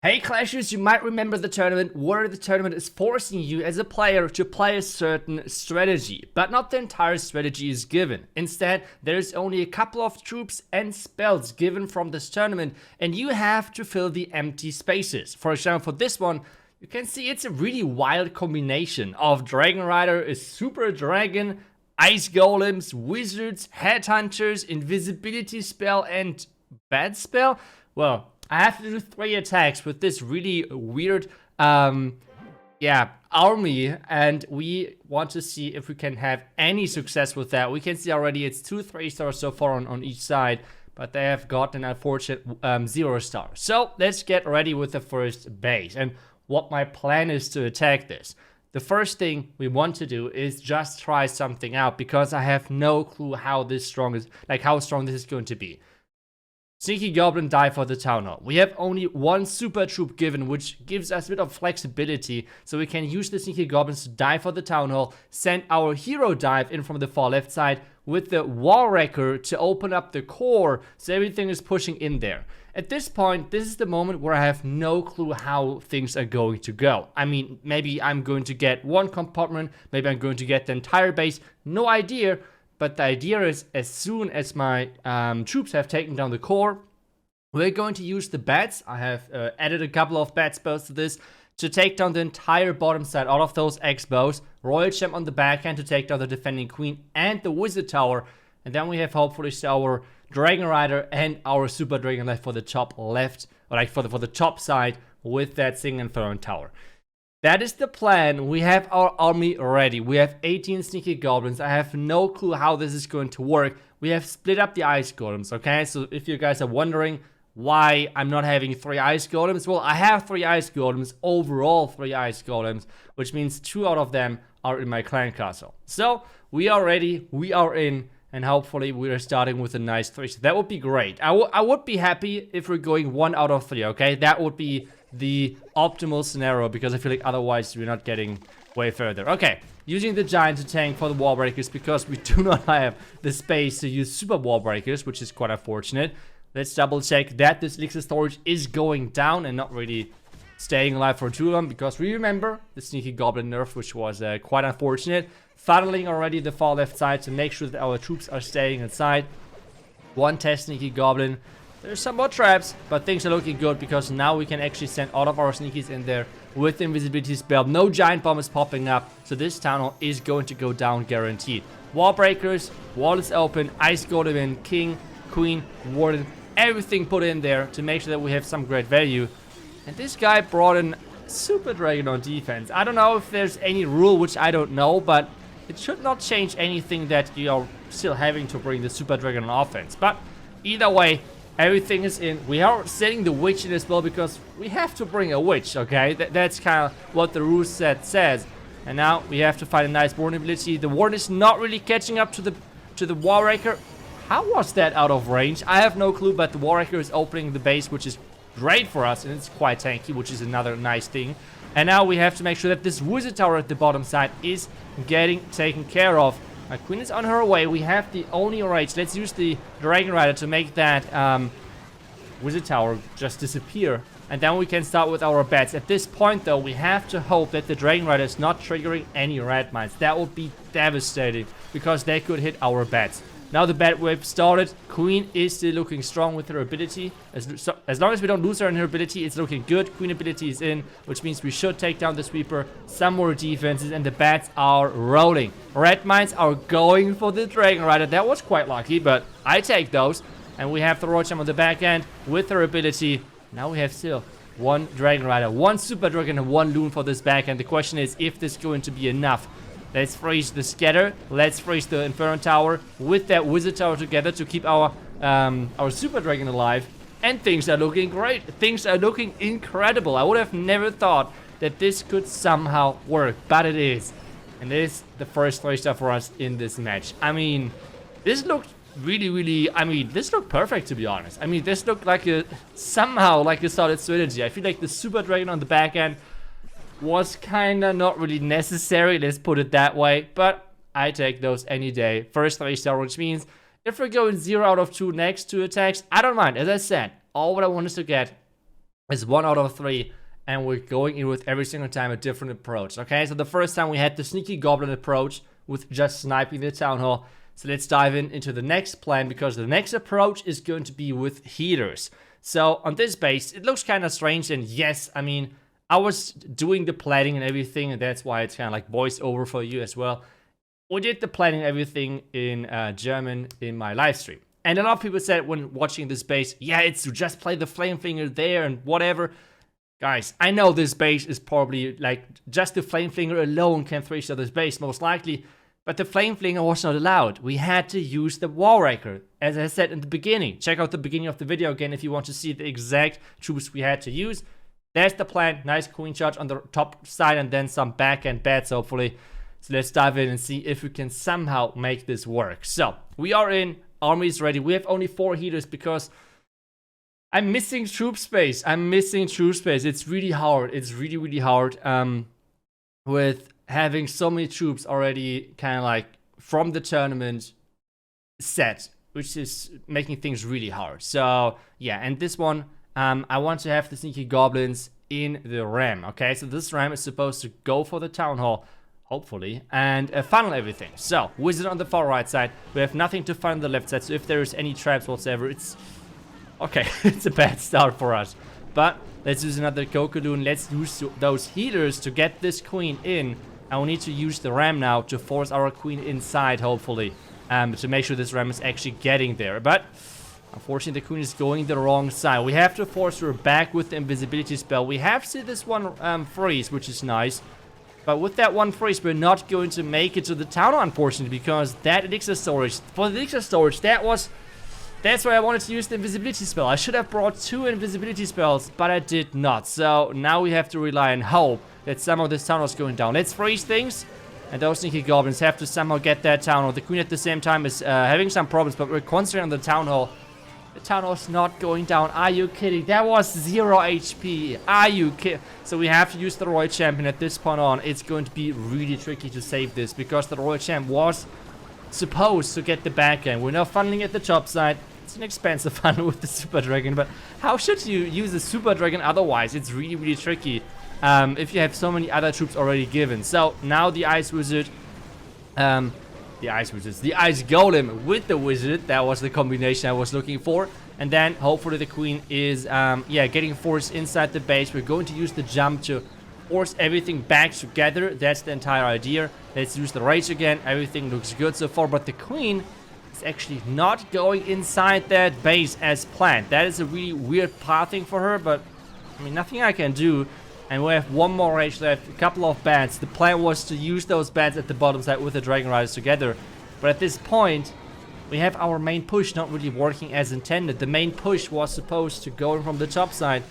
Hey Clashers, you might remember the tournament where the tournament is forcing you as a player to play a certain strategy, but not the entire strategy is given. Instead, there's only a couple of troops and spells given from this tournament, and you have to fill the empty spaces. For example, for this one, you can see it's a really wild combination of Dragon Rider, a super dragon, ice golems, wizards, headhunters, invisibility spell, and bad spell. Well, I have to do 3 attacks with this really weird, army, and we want to see if we can have any success with that. We can see already it's 2 3-stars so far on each side, but they have gotten an unfortunate 0-star. So let's get ready with the first base and what my plan is to attack this. The first thing we want to do is just try something out because I have no clue how strong this is going to be. Sneaky Goblin die for the Town Hall. We have only 1 super troop given, which gives us a bit of flexibility, so we can use the Sneaky Goblins to die for the Town Hall, send our hero dive in from the far left side with the Wall Wrecker to open up the core, so everything is pushing in there. At this point, this is the moment where I have no clue how things are going to go. I mean, maybe I'm going to get 1 compartment, maybe I'm going to get the entire base, no idea. But the idea is, as soon as my troops have taken down the core, we're going to use the bats. I have added a couple of bat spells to this to take down the entire bottom side out of those X-bows. Royal Gem on the backhand to take down the defending queen and the wizard tower. And then we have hopefully our Dragon Rider and our super dragon left for the top left, or like for the top side with that single Inferno tower. That is the plan. We have our army ready. We have 18 Sneaky Goblins. I have no clue how this is going to work. We have split up the Ice Golems, okay? So if you guys are wondering why I'm not having 3 Ice Golems, well, I have 3 Ice Golems, overall 3 Ice Golems, which means 2 out of them are in my clan castle. So we are ready, we are in, and hopefully we are starting with a nice 3. So that would be great. I would be happy if we're going 1 out of 3, okay? That would be the optimal scenario, because I feel like otherwise we're not getting way further. Okay, using the giant to tank for the wall breakers because we do not have the space to use super wall breakers, which is quite unfortunate. Let's double check that this elixir storage is going down and not really staying alive for too long, because we remember the Sneaky Goblin nerf, which was quite unfortunate. Funneling already the far left side to make sure that our troops are staying inside. 1 test Sneaky Goblin. There's some more traps, but things are looking good because now we can actually send all of our sneakies in there with the invisibility spell. No giant bomb is popping up, so this town hall is going to go down guaranteed. Wall breakers, wall is open, ice golem in, king, queen, warden, everything put in there to make sure that we have some great value. And this guy brought in super dragon on defense. I don't know if there's any rule, which I don't know, but it should not change anything that you are still having to bring the super dragon on offense. But either way, everything is in. We are setting the witch in as well because we have to bring a witch, okay? That's kind of what the rule set says. And now we have to find a nice warden ability. The warden is not really catching up to the Wall Wrecker. How was that out of range? I have no clue, but the Wall Wrecker is opening the base, which is great for us, and it's quite tanky, which is another nice thing. And now we have to make sure that this wizard tower at the bottom side is getting taken care of. My queen is on her way. We have the only rage. Let's use the Dragon Rider to make that wizard tower just disappear. And then we can start with our bats. At this point, though, we have to hope that the Dragon Rider is not triggering any red mines. That would be devastating because they could hit our bats. Now the bat wave started. Queen is still looking strong with her ability. As long as we don't lose her in her ability, it's looking good. Queen ability is in, which means we should take down the sweeper. Some more defenses, and the bats are rolling. Red mines are going for the Dragon Rider. That was quite lucky, but I take those. And we have the Royal Gem on the back end with her ability. Now we have still 1 Dragon Rider, 1 Super Dragon, and 1 Loon for this back end. The question is if this is going to be enough. Let's freeze the scatter. Let's freeze the Inferno Tower with that Wizard Tower together to keep our Super Dragon alive. And things are looking great. Things are looking incredible. I would have never thought that this could somehow work, but it is. And it is the first 3-star for us in this match. I mean, this looked this looked perfect, to be honest. I mean, this looked like somehow like a solid strategy. I feel like the Super Dragon on the back end was kinda not really necessary, let's put it that way, but I take those any day. First 3-star, which means if we're going 0 out of 2 next 2 attacks, I don't mind. As I said, all what I want is to get is 1 out of 3. And we're going in with every single time a different approach. Okay, so the first time we had the sneaky goblin approach with just sniping the town hall. So let's dive into the next plan, because the next approach is going to be with healers. So on this base, it looks kind of strange, and yes, I mean, I was doing the planning and everything, and that's why it's kind of like voiceover for you as well. We did the planning and everything in German in my live stream. And a lot of people said when watching this base, yeah, it's to just play the Flamefinger there and whatever. Guys, I know this base is probably like just the Flamefinger alone can 3-star this base most likely, but the Flameflinger was not allowed. We had to use the Wallraker, as I said in the beginning. Check out the beginning of the video again if you want to see the exact troops we had to use. There's the plan, nice queen charge on the top side and then some backhand bats hopefully. So let's dive in and see if we can somehow make this work. So, we are in, army is ready. We have only 4 healers because I'm missing troop space. It's really hard. It's really, really hard with having so many troops already kind of like from the tournament set, which is making things really hard. So yeah, and this one, I want to have the sneaky goblins in the ram. Okay, so this ram is supposed to go for the town hall, hopefully, and funnel everything. So wizard on the far right side. We have nothing to find on the left side, so if there is any traps whatsoever, it's okay. It's a bad start for us. But let's use another Kokoloon. Let's use those healers to get this queen in. And we need to use the ram now to force our queen inside, hopefully. To make sure this ram is actually getting there. But unfortunately, the queen is going the wrong side. We have to force her back with the invisibility spell. We have seen this one freeze, which is nice. But with that one freeze, we're not going to make it to the town, unfortunately, because that elixir storage, for the elixir storage, that's why I wanted to use the invisibility spell. I should have brought 2 invisibility spells, but I did not. So now we have to rely on hope that somehow this town was going down. Let's freeze things, and those sneaky goblins have to somehow get that town hall. The queen at the same time is having some problems, but we're concentrating on the town hall. The town hall's not going down. Are you kidding? That was 0 HP. Are you kidding? So we have to use the Royal Champion at this point on. It's going to be really tricky to save this, because the Royal Champ was supposed to get the back end. We're now funneling at the top side. It's an expensive funnel with the Super Dragon, but how should you use a Super Dragon otherwise? It's really, really tricky if you have so many other troops already given. So now the Ice Wizard, the Ice Golem with the Wizard. That was the combination I was looking for. And then hopefully the Queen is, yeah, getting forced inside the base. We're going to use the jump to force everything back together. That's the entire idea. Let's use the Rage again. Everything looks good so far, but the Queen actually not going inside that base as planned. That is a really weird pathing for her, but I mean, nothing I can do. And we have one more rage left, a couple of bats. The plan was to use those bats at the bottom side with the Dragon Riders together, but at this point we have our main push not really working as intended. The main push was supposed to go in from the top side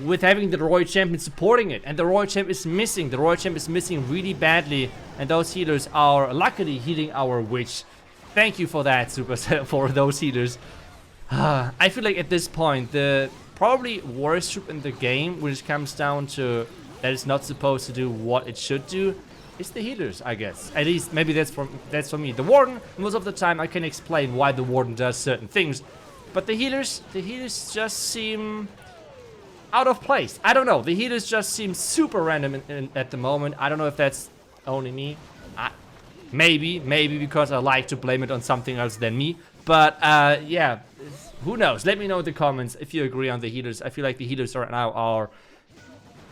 with having the Royal Champion supporting it, and the Royal Champ is missing. The Royal Champ is missing really badly, and those healers are luckily healing our witch. Thank you for that, Supercell, for those healers. I feel like at this point, the probably worst troop in the game, when it comes down to that it's not supposed to do what it should do, is the healers, I guess. At least, maybe that's for me. The Warden, most of the time, I can explain why the Warden does certain things. But the healers just seem out of place. I don't know. The healers just seem super random at the moment. I don't know if that's only me. Maybe because I like to blame it on something else than me. But yeah, who knows? Let me know in the comments if you agree on the healers. I feel like the healers right now are...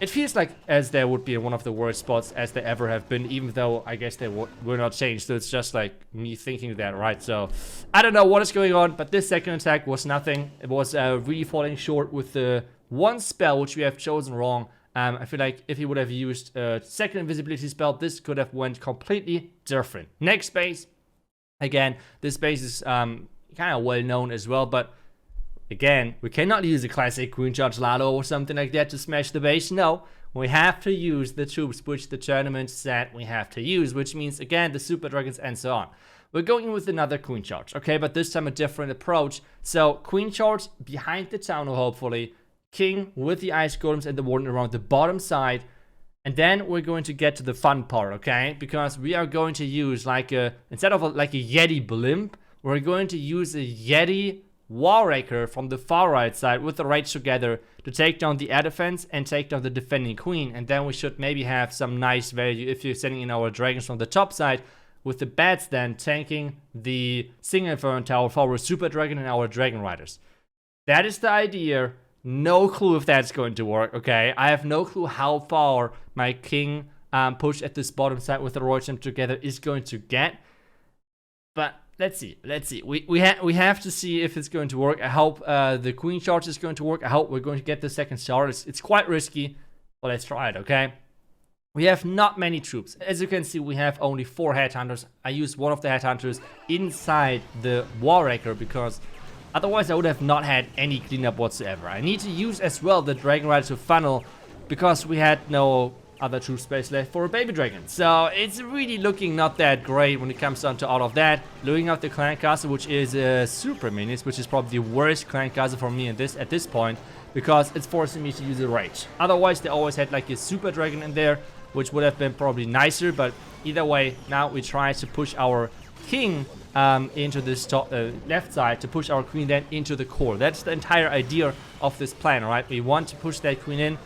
It feels like as they would be in one of the worst spots as they ever have been, even though I guess they were not changed. So it's just like me thinking that, right? So I don't know what is going on, but this second attack was nothing. It was really falling short with the one spell which we have chosen wrong. I feel like if he would have used a second invisibility spell, this could have went completely different. Next base, again, this base is kind of well known as well, but again, we cannot use a classic Queen Charge Lalo or something like that to smash the base. No, we have to use the troops which the tournament said we have to use, which means, again, the Super Dragons and so on. We're going in with another Queen Charge, okay, but this time a different approach. So, Queen Charge behind the town, hopefully. King with the Ice Golems and the Warden around the bottom side. And then we're going to get to the fun part, okay? Because we are going to use like a, instead of like a Yeti blimp, we're going to use a Yeti wall breaker from the far right side with the rage together to take down the air defense and take down the defending queen. And then we should maybe have some nice value if you're sending in our dragons from the top side, with the bats then tanking the single inferno tower for our super dragon and our dragon riders. That is the idea. No clue if that's going to work, okay? I have no clue how far my king push at this bottom side with the royal gem together is going to get. But let's see. We have to see if it's going to work. I hope the queen charge is going to work. I hope we're going to get the second star. It's quite risky, but let's try it, okay? We have not many troops. As you can see, we have only 4 headhunters. I used one of the headhunters inside the wall breaker because otherwise I would have not had any cleanup whatsoever. I need to use as well the dragon rider to funnel because we had no other troop space left for a baby dragon. So it's really looking not that great when it comes down to all of that. Looking out the clan castle, which is a super minis, which is probably the worst clan castle for me at this point, because it's forcing me to use a rage. Otherwise they always had like a super dragon in there, which would have been probably nicer, but either way, now we try to push our king into this top, left side, to push our queen then into the core. That's the entire idea of this plan, right? We want to push that queen in,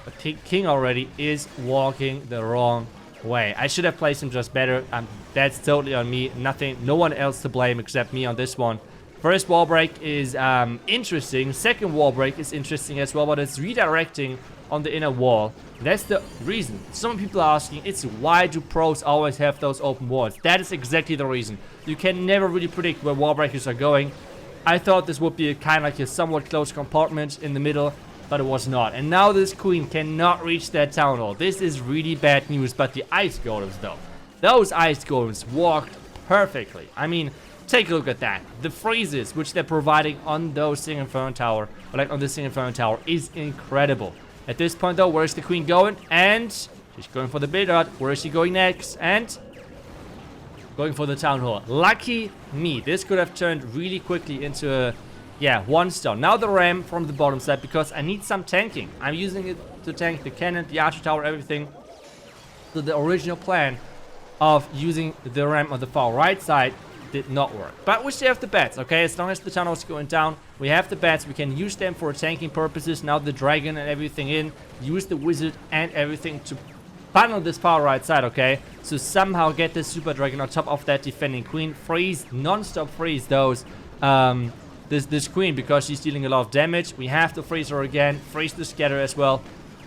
but king already is walking the wrong way. I should have placed him just better. That's totally on me. No one else to blame except me on this one. First wall break is interesting. Second wall break is interesting as well, but it's redirecting on the inner wall. That's the reason. Some people are asking, it's why do pros always have those open walls? That is exactly the reason. You can never really predict where wall breakers are going. I thought this would be a kind of like a somewhat closed compartment in the middle, but it was not. And now this queen cannot reach that town hall. This is really bad news. But the ice golems though, those ice golems walked perfectly. I mean, take a look at that. The freezes which they're providing on those single inferno tower, or like on this single inferno tower, is incredible. At this point though, where is the queen going? And she's going for the build-out. Where is she going next? And going for the town hall. Lucky me. This could have turned really quickly into a, yeah, 1 star. Now the ram from the bottom side, because I need some tanking. I'm using it to tank the cannon, the archer tower, everything. So the original plan of using the ram on the far right side did not work. But we still have the bats, okay? As long as the tunnel is going down, we have the bats. We can use them for tanking purposes. Now the dragon and everything in. Use the wizard and everything to funnel this far right side, okay? So somehow get the super dragon on top of that defending queen. Freeze, non-stop freeze those, this queen, because she's dealing a lot of damage. We have to freeze her again. Freeze the scatter as well.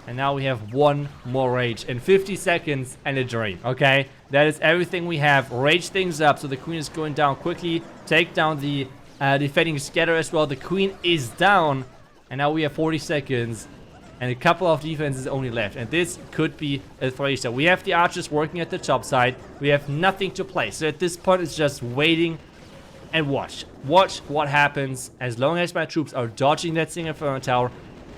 And now we have 1 more rage in 50 seconds and a drain, okay? That is everything we have. Rage things up, so the queen is going down quickly. Take down the defending scatter as well. The queen is down, and now we have 40 seconds and a couple of defenses only left. And this could be a 3-star. We have the archers working at the top side. We have nothing to play. So at this point, it's just waiting and watch. Watch what happens as long as my troops are dodging that single inferno tower.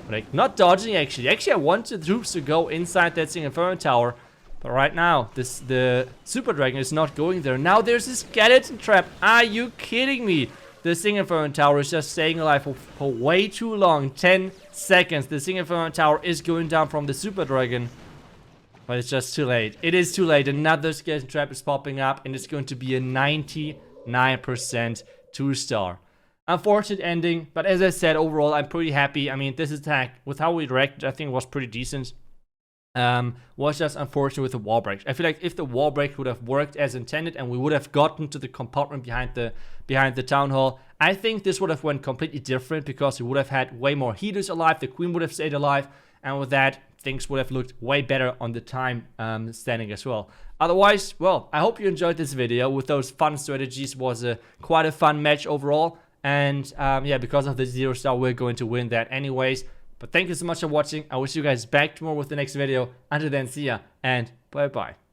Like, not dodging actually. Actually, I want the troops to go inside that single inferno tower. But right now, the super dragon is not going there. Now there's a skeleton trap. Are you kidding me? The single inferno tower is just staying alive for way too long. 10 seconds. The single inferno tower is going down from the super dragon. But it's just too late. It is too late. Another skeleton trap is popping up, and it's going to be a 99% 2-star. Unfortunate ending, but as I said, overall, I'm pretty happy. I mean, this attack, with how we reacted, I think was pretty decent. Was just unfortunate with the wall break. I feel like if the wall break would have worked as intended and we would have gotten to the compartment behind the town hall, I think this would have went completely different, because we would have had way more healers alive, the queen would have stayed alive, and with that, things would have looked way better on the time standing as well. Otherwise, well, I hope you enjoyed this video with those fun strategies. Was quite a fun match overall. And yeah, because of the 0-star, we're going to win that anyways. But thank you so much for watching. I wish you guys back tomorrow with the next video. Until then, see ya and bye-bye.